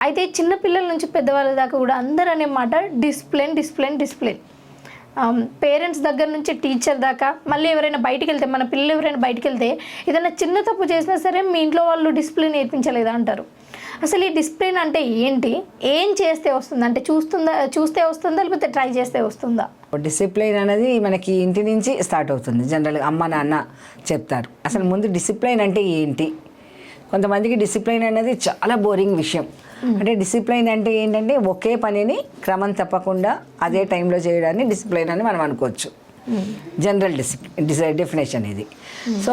అయితే చిన్న పిల్లల నుంచి పెద్దవాళ్ళ దాకా కూడా అందరూ అనే మాట డిసిప్లిన్ డిసిప్లిన్ డిసిప్లిన్. పేరెంట్స్ దగ్గర నుంచి టీచర్ దాకా, మళ్ళీ ఎవరైనా బయటికి వెళ్తే, మన పిల్లలు ఎవరైనా బయటికి వెళ్తే ఏదైనా చిన్న తప్పు చేసినా సరే మీ ఇంట్లో వాళ్ళు డిసిప్లిన్ నేర్పించలేదా అంటారు. అసలు ఈ డిసిప్లిన్ అంటే ఏంటి, ఏం చేస్తే వస్తుంది, అంటే చూస్తే వస్తుందా లేకపోతే ట్రై చేస్తే వస్తుందా? డిసిప్లైన్ అనేది మనకి ఇంటి నుంచి స్టార్ట్ అవుతుంది. జనరల్గా అమ్మ నాన్న చెప్తారు. అసలు ముందు డిసిప్లైన్ అంటే ఏంటి? కొంతమందికి డిసిప్లైన్ అనేది చాలా బోరింగ్ విషయం. అంటే డిసిప్లైన్ అంటే ఏంటంటే ఒకే పనిని క్రమం తప్పకుండా అదే టైంలో చేయడాన్ని డిసిప్లైన్ అని మనం అనుకోవచ్చు. జనరల్ డెఫినేషన్ ఇది. సో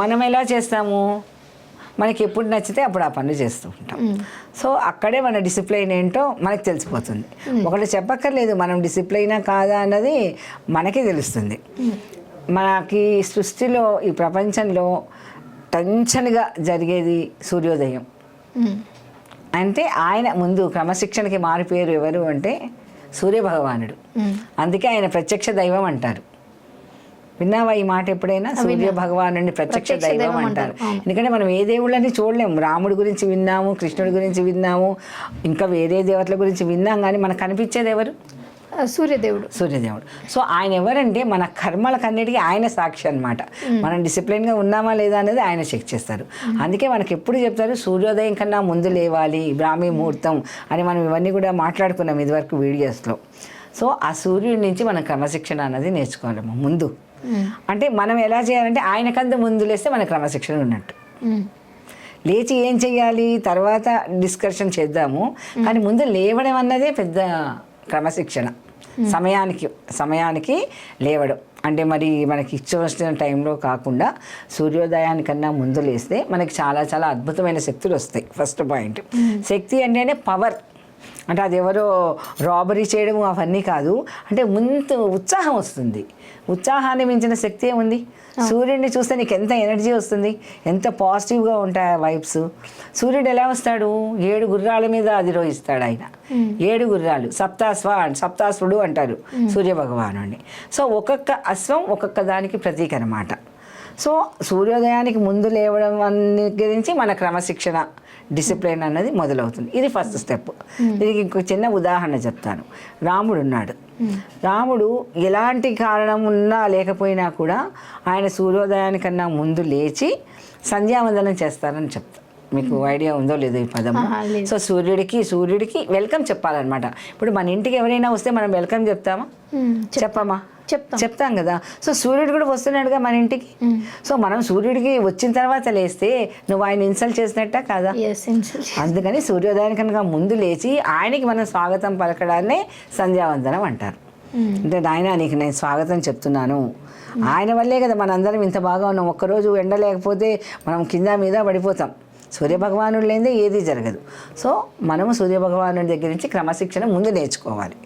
మనం ఎలా చేస్తాము, మనకి ఎప్పుడు నచ్చితే అప్పుడు ఆ పనులు చేస్తూ ఉంటాం. సో అక్కడే మన డిసిప్లైన్ ఏంటో మనకు తెలిసిపోతుంది. ఒకటి చెప్పక్కర్లేదు, మనం డిసిప్లైనా కాదా అన్నది మనకే తెలుస్తుంది. మనకి సృష్టిలో, ఈ ప్రపంచంలో టెన్షన్గా జరిగేది సూర్యోదయం. అంటే ఆయన ముందు క్రమశిక్షణకి మారిపోయారు ఎవరు అంటే సూర్యభగవానుడు. అందుకే ఆయన ప్రత్యక్ష దైవం అంటారు. విన్నావా ఈ మాట ఎప్పుడైనా? సూర్య భగవానుడిని ప్రత్యక్ష దైవం అంటారు. ఎందుకంటే మనం ఏ దేవుళ్ళని చూడలేము. రాముడి గురించి విన్నాము, కృష్ణుడి గురించి విన్నాము, ఇంకా వేరే దేవతల గురించి విన్నాం, కానీ మనకు కనిపించేది ఎవరు? సూర్యదేవుడు. సో ఆయన ఎవరంటే మన కర్మలకన్నిటికీ ఆయన సాక్షి అనమాట. మనం డిసిప్లిన్గా ఉన్నామా లేదా అనేది ఆయన చెక్ చేస్తారు. అందుకే మనకి ఎప్పుడు చెప్తారు సూర్యోదయం కన్నా ముందు లేవాలి, బ్రాహ్మీ ముహూర్తం అని. మనం ఇవన్నీ కూడా మాట్లాడుకున్నాం ఇదివరకు వీడియోస్లో. సో ఆ సూర్యుడి నుంచి మనం క్రమశిక్షణ అనేది నేర్చుకోవాలము ముందు. అంటే మనం ఎలా చేయాలంటే ఆయనకంత ముందు లేస్తే మన క్రమశిక్షణ ఉన్నట్టు. లేచి ఏం చెయ్యాలి తర్వాత డిస్కషన్ చేద్దాము, కానీ ముందు లేవడం అన్నదే పెద్ద క్రమశిక్షణ. సమయానికి లేవడం అంటే మరి మనకి ఇచ్చవలసిన టైంలో కాకుండా సూర్యోదయానికన్నా ముందు లేస్తే మనకి చాలా చాలా అద్భుతమైన శక్తులు వస్తాయి. ఫస్ట్ పాయింట్, శక్తి అంటేనే పవర్. అంటే అది ఎవరో రాబరీ చేయడం అవన్నీ కాదు, అంటే ముందు ఉత్సాహం వస్తుంది. ఉత్సాహాన్ని మించిన శక్తి ఏముంది? సూర్యుడిని చూస్తే నీకు ఎంత ఎనర్జీ వస్తుంది, ఎంత పాజిటివ్గా ఉంటాయి ఆ వైబ్స్. సూర్యుడు ఎలా వస్తాడు? 7 గుర్రాల మీద అధిరోహిస్తాడు ఆయన. 7 గుర్రాలు, సప్తాశ్వుడు అంటారు సూర్యభగవానుడిని. సో ఒక్కొక్క అశ్వం ఒక్కొక్క దానికి ప్రతీక అనమాట. సో సూర్యోదయానికి ముందు లేవడం గురించి మన క్రమశిక్షణ, డిసిప్లిన్ అన్నది మొదలవుతుంది. ఇది ఫస్ట్ స్టెప్. దీనికి ఇంకొక చిన్న ఉదాహరణ చెప్తాను. రాముడు ఉన్నాడు. రాముడు ఎలాంటి కారణం ఉన్నా లేకపోయినా కూడా ఆయన సూర్యోదయానికన్నా ముందు లేచి సంధ్యావందనం చేస్తారని చెప్తాను. మీకు ఐడియా ఉందో లేదో ఈ పదము? సో సూర్యుడికి వెల్కమ్ చెప్పాలన్నమాట. ఇప్పుడు మన ఇంటికి ఎవరైనా వస్తే మనం వెల్కమ్ చెప్తామా? చెప్పమా? చెప్తాం కదా. సో సూర్యుడు కూడా వస్తున్నాడుగా మన ఇంటికి. సో మనం సూర్యుడికి వచ్చిన తర్వాత లేస్తే నువ్వు ఆయన ఇన్సల్ట్ చేసినట్ట కాదా? అందుకని సూర్యోదయానికన్నా ముందు లేచి ఆయనకి మనం స్వాగతం పలకడాన్నే సంధ్యావందనం అంటారు. అంటే నాయన నీకు నేను స్వాగతం చెప్తున్నాను, ఆయన వల్లే కదా మనందరం ఇంత బాగా ఉన్నాం. ఒక్కరోజు ఎండ లేకపోతే మనం కింద మీద పడిపోతాం. సూర్యభగవానుడు లేదే ఏది జరగదు. సో మనము సూర్యభగవానుడి దగ్గర నుంచి క్రమశిక్షణ ముందు నేర్చుకోవాలి.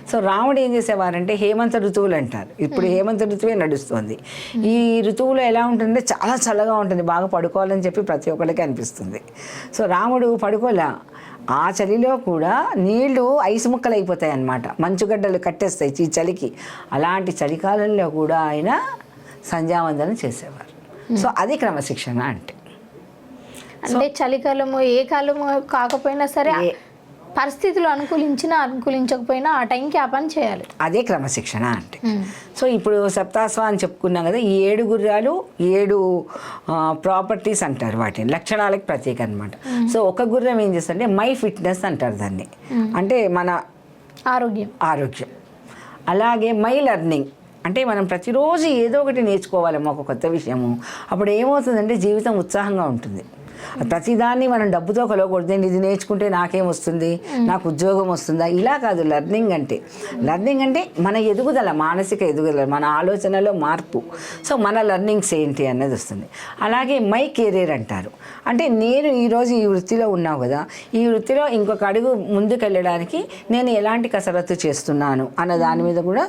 సో రాముడు ఏం చేసేవారంటే హేమంత ఋతువులు అంటారు. ఇప్పుడు హేమంత ఋతువే నడుస్తుంది. ఈ ఋతువులో ఎలా ఉంటుందంటే చాలా చల్లగా ఉంటుంది, బాగా పడుకోవాలని చెప్పి ప్రతి ఒక్కరికి అనిపిస్తుంది. సో రాముడు పడుకోలే. ఆ చలిలో కూడా నీళ్లు ఐసు ముక్కలు అయిపోతాయి అన్నమాట, మంచుగడ్డలు కట్టేస్తాయి ఈ చలికి. అలాంటి చలికాలంలో కూడా ఆయన సంధ్యావందనం చేసేవారు. సో అది క్రమశిక్షణ అంటే. అంటే చలికాలము ఏ కాలము కాకపోయినా సరే పరిస్థితులు అనుకూలించకపోయినా ఆ టైంకి ఆ పని చేయాలి. అదే క్రమశిక్షణ అంటే. సో ఇప్పుడు సప్తాశ్వ అని చెప్పుకున్నాం కదా, ఈ 7 గుర్రాలు 7 ప్రాపర్టీస్ అంటారు, వాటిని లక్షణాలకు ప్రత్యేక అనమాట. సో ఒక గుర్రం ఏం చేస్తుంటే మై ఫిట్నెస్ అంటారు దాన్ని, అంటే మన ఆరోగ్యం. అలాగే మై లెర్నింగ్ అంటే మనం ప్రతిరోజు ఏదో ఒకటి నేర్చుకోవాలి ఒక కొత్త విషయము. అప్పుడు ఏమవుతుందంటే జీవితం ఉత్సాహంగా ఉంటుంది. ప్రతిదాన్ని మనం డబ్బుతో కొలవకూడదు. ఇది నేర్చుకుంటే నాకేం వస్తుంది, నాకు ఉద్యోగం వస్తుందా, ఇలా కాదు. లెర్నింగ్ అంటే మన ఎదుగుదల, మానసిక ఎదుగుదల, మన ఆలోచనలో మార్పు. సో మన లెర్నింగ్స్ ఏంటి అన్నది వస్తుంది. అలాగే మై కెరీర్ అంటారు. అంటే నేను ఈరోజు ఈ వృత్తిలో ఉన్నావు కదా, ఈ వృత్తిలో ఇంకొక అడుగు ముందుకు వెళ్ళడానికి నేను ఎలాంటి కసరత్తు చేస్తున్నాను అన్న దాని మీద కూడా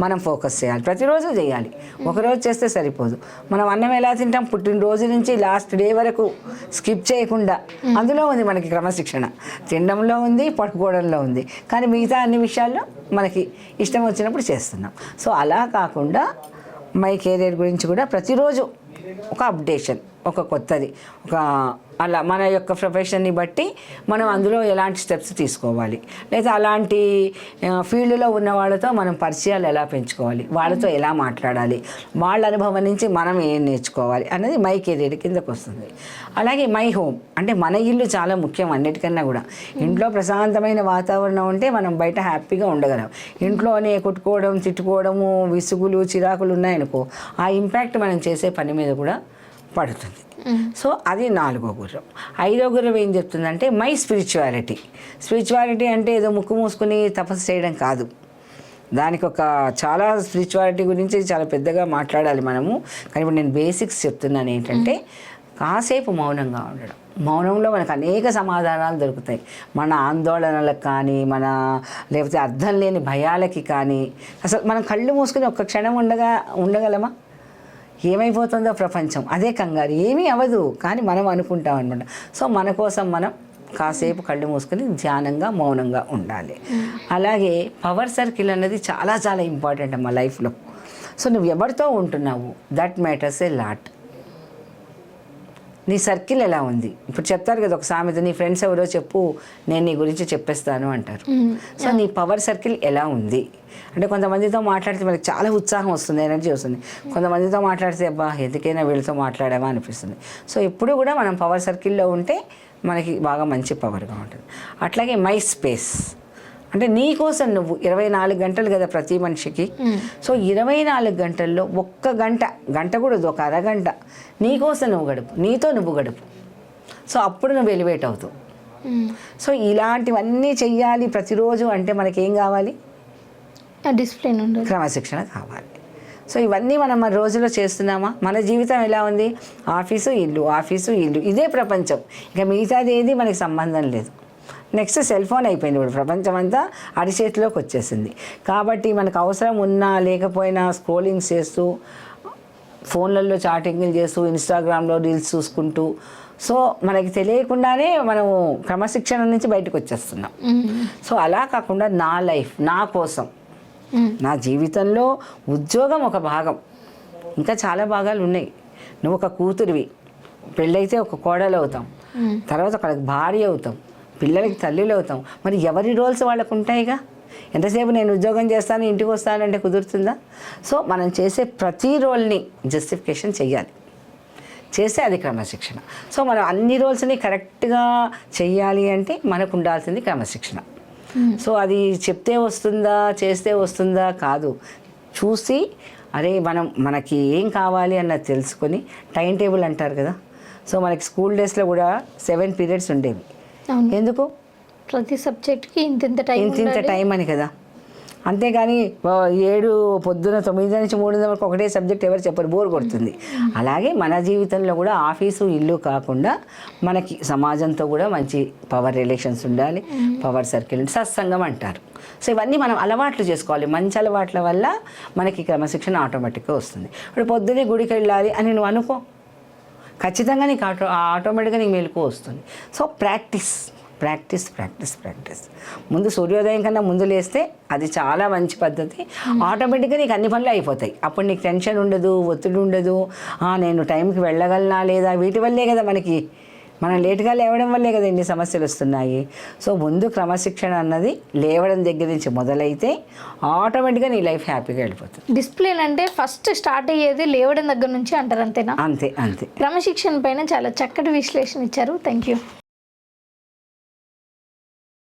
మనం ఫోకస్ చేయాలి. ప్రతిరోజు చేయాలి, ఒకరోజు చేస్తే సరిపోదు. మనం అన్నం ఎలా తింటాం, పుట్టినరోజు నుంచి లాస్ట్ డే వరకు స్కిప్ చేయకుండా, అందులో ఉంది మనకి క్రమశిక్షణ. తినడంలో ఉంది, పడుకోవడంలో ఉంది, కానీ మిగతా అన్ని విషయాల్లో మనకి ఇష్టం వచ్చినప్పుడు చేస్తున్నాం. సో అలా కాకుండా మై కెరీర్ గురించి కూడా ప్రతిరోజు ఒక అప్డేషన్, ఒక కొత్తది, ఒక అలా మన యొక్క ప్రొఫెషన్ని బట్టి మనం అందులో ఎలాంటి స్టెప్స్ తీసుకోవాలి, లేదా అలాంటి ఫీల్డ్లో ఉన్న వాళ్ళతో మనం పరిచయాలు ఎలా పెంచుకోవాలి, వాళ్ళతో ఎలా మాట్లాడాలి, వాళ్ళ అనుభవం నుంచి మనం ఏం నేర్చుకోవాలి అన్నది మై కెరీర్ కిందకు వస్తుంది. అలాగే మై హోమ్ అంటే మన ఇల్లు చాలా ముఖ్యం అన్నిటికన్నా కూడా. ఇంట్లో ప్రశాంతమైన వాతావరణం ఉంటే మనం బయట హ్యాపీగా ఉండగలం. ఇంట్లోనే కొట్టుకోవడం, తిట్టుకోవడము, విసుగులు, చిరాకులు ఉన్నాయనుకో, ఆ ఇంపాక్ట్ మనం చేసే పని మీద కూడా పడుతుంది. సో అది 4వ గుర్రం. 5వ గుర్రం ఏం చెప్తుందంటే మై స్పిరిచువాలిటీ. స్పిరిచువాలిటీ అంటే ఏదో ముక్కు మూసుకుని తపస్సు చేయడం కాదు. దానికి ఒక చాలా స్పిరిచువాలిటీ గురించి చాలా పెద్దగా మాట్లాడాలి మనము. కానీ ఇప్పుడు నేను బేసిక్స్ చెప్తున్నాను. ఏంటంటే కాసేపు మౌనంగా ఉండడం. మౌనంలో మనకు అనేక సమాధానాలు దొరుకుతాయి. మన ఆందోళనలకు కానీ, మన లేకపోతే అర్థం లేని భయాలకి కానీ. అసలు మనం కళ్ళు మూసుకుని ఒక్క క్షణం ఉండగలమా? ఏమైపోతుందో ప్రపంచం, అదే కంగారు, ఏమీ అవ్వదు కానీ మనం అనుకుంటాం అనమాట. సో మన కోసం మనం కాసేపు కళ్ళు మూసుకొని ధ్యానంగా మౌనంగా ఉండాలి. అలాగే పవర్ సర్కిల్ అన్నది చాలా చాలా ఇంపార్టెంట్ అమ్మా లైఫ్లో. సో నువ్వు ఎవరితో ఉంటున్నావు, దట్ మ్యాటర్స్ ఏ లాట్. నీ సర్కిల్ ఎలా ఉంది? ఇప్పుడు చెప్తారు కదా ఒక సామెత, నీ ఫ్రెండ్స్ ఎవరో చెప్పు, నేను నీ గురించి చెప్పేస్తాను అంటారు. సో నీ పవర్ సర్కిల్ ఎలా ఉంది అంటే, కొంతమందితో మాట్లాడితే మనకి చాలా ఉత్సాహం వస్తుంది, ఎనర్జీ వస్తుంది. కొంతమందితో మాట్లాడితే అబ్బా ఎందుకైనా వీళ్ళతో మాట్లాడామా అనిపిస్తుంది. సో ఎప్పుడు కూడా మనం పవర్ సర్కిల్లో ఉంటే మనకి బాగా మంచి పవర్గా ఉంటుంది. అట్లాగే మై స్పేస్ అంటే నీ కోసం నువ్వు 24 గంటలు కదా ప్రతి మనిషికి. సో 24 గంటల్లో ఒక్క గంట కూడా ఒక అరగంట నీ కోసం నువ్వు గడుపు, నీతో నువ్వు గడుపు. సో అప్పుడు నువ్వు ఎలివేట్ అవుతావు. సో ఇలాంటివన్నీ చెయ్యాలి ప్రతిరోజు. అంటే మనకేం కావాలి? డిసిప్లిన్ ఉండాలి, క్రమశిక్షణ కావాలి. సో ఇవన్నీ మనం మన రోజులో చేస్తున్నామా? మన జీవితం ఎలా ఉంది? ఆఫీసు ఇల్లు, ఆఫీసు ఇల్లు, ఇదే ప్రపంచం. ఇక మిగతాది ఏది మనకి సంబంధం లేదు. నెక్స్ట్ సెల్ ఫోన్ అయిపోయింది. ఇప్పుడు ప్రపంచం అంతా అరిచేతిలోకి వచ్చేసింది. కాబట్టి మనకు అవసరం ఉన్నా లేకపోయినా స్క్రోలింగ్ చేస్తూ, ఫోన్లలో చాటింగ్లు చేస్తూ, ఇన్స్టాగ్రామ్లో రీల్స్ చూసుకుంటూ, సో మనకి తెలియకుండానే మనము క్రమశిక్షణ నుంచి బయటకు వచ్చేస్తున్నాం. సో అలా కాకుండా నా లైఫ్, నా కోసం, నా జీవితంలో ఉద్యోగం ఒక భాగం, ఇంకా చాలా భాగాలు ఉన్నాయి. నువ్వు ఒక కూతురివి, పెళ్ళైతే ఒక కోడలు అవుతాం, తర్వాత ఒక భార్య అవుతాం, పిల్లలకి తల్లిలు అవుతాం. మరి ఎవరి రోల్స్ వాళ్ళకు ఉంటాయిగా. ఎంతసేపు నేను ఉద్యోగం చేస్తాను ఇంటికి వస్తానంటే కుదురుతుందా? సో మనం చేసే ప్రతి రోల్ని జస్టిఫికేషన్ చెయ్యాలి, చేస్తే అది క్రమశిక్షణ. సో మనం అన్ని రోల్స్ని కరెక్ట్గా చెయ్యాలి అంటే మనకు ఉండాల్సింది క్రమశిక్షణ. సో అది చెప్తే వస్తుందా, చేస్తే వస్తుందా కాదు, చూసి అరే మనకి ఏం కావాలి అన్నది తెలుసుకొని, టైం టేబుల్ అంటారు కదా. సో మనకి స్కూల్ డేస్లో కూడా 7 పీరియడ్స్ ఉండేవి. ఎందుకు? ప్రతి సబ్జెక్ట్కి ఇంతింత టైం అని కదా. అంతేగాని 7 పొద్దున 9 నుంచి 3 వరకు ఒకటే సబ్జెక్ట్ ఎవరు చెప్పరు, బోర్ కొడుతుంది. అలాగే మన జీవితంలో కూడా ఆఫీసు ఇల్లు కాకుండా మనకి సమాజంతో కూడా మంచి పవర్ రిలేషన్స్ ఉండాలి, పవర్ సర్కిల్, సత్సంగం అంటారు. సో ఇవన్నీ మనం అలవాట్లు చేసుకోవాలి. మంచి అలవాట్ల వల్ల మనకి క్రమశిక్షణ ఆటోమేటిక్గా వస్తుంది. ఇప్పుడు పొద్దునే గుడికి వెళ్ళాలి అని నువ్వు అనుకో, ఖచ్చితంగా నీకు ఆటోమేటిక్గా నీకు మెలకువ వస్తుంది. సో ప్రాక్టీస్ ముందు సూర్యోదయం కన్నా ముందు లేస్తే అది చాలా మంచి పద్ధతి. ఆటోమేటిక్గా నీకు అన్ని పనులు అయిపోతాయి. అప్పుడు నీకు టెన్షన్ ఉండదు, ఒత్తిడి ఉండదు. నేను టైంకి వెళ్ళగలనా లేదా, వీటి వల్లే కదా మనం లేటుగా లేవడం వల్లే కదా ఇన్ని సమస్యలు వస్తున్నాయి. సో ముందు క్రమశిక్షణ అన్నది లేవడం దగ్గర నుంచి మొదలైతే ఆటోమేటిక్గా నీ లైఫ్ హ్యాపీగా వెళ్ళిపోతుంది. డిసిప్లిన్ అంటే ఫస్ట్ స్టార్ట్ అయ్యేది లేవడం దగ్గర నుంచి అంటారు, అంతేనా? అంతే. క్రమశిక్షణ పైన చాలా చక్కటి విశ్లేషణ ఇచ్చారు. Thank you.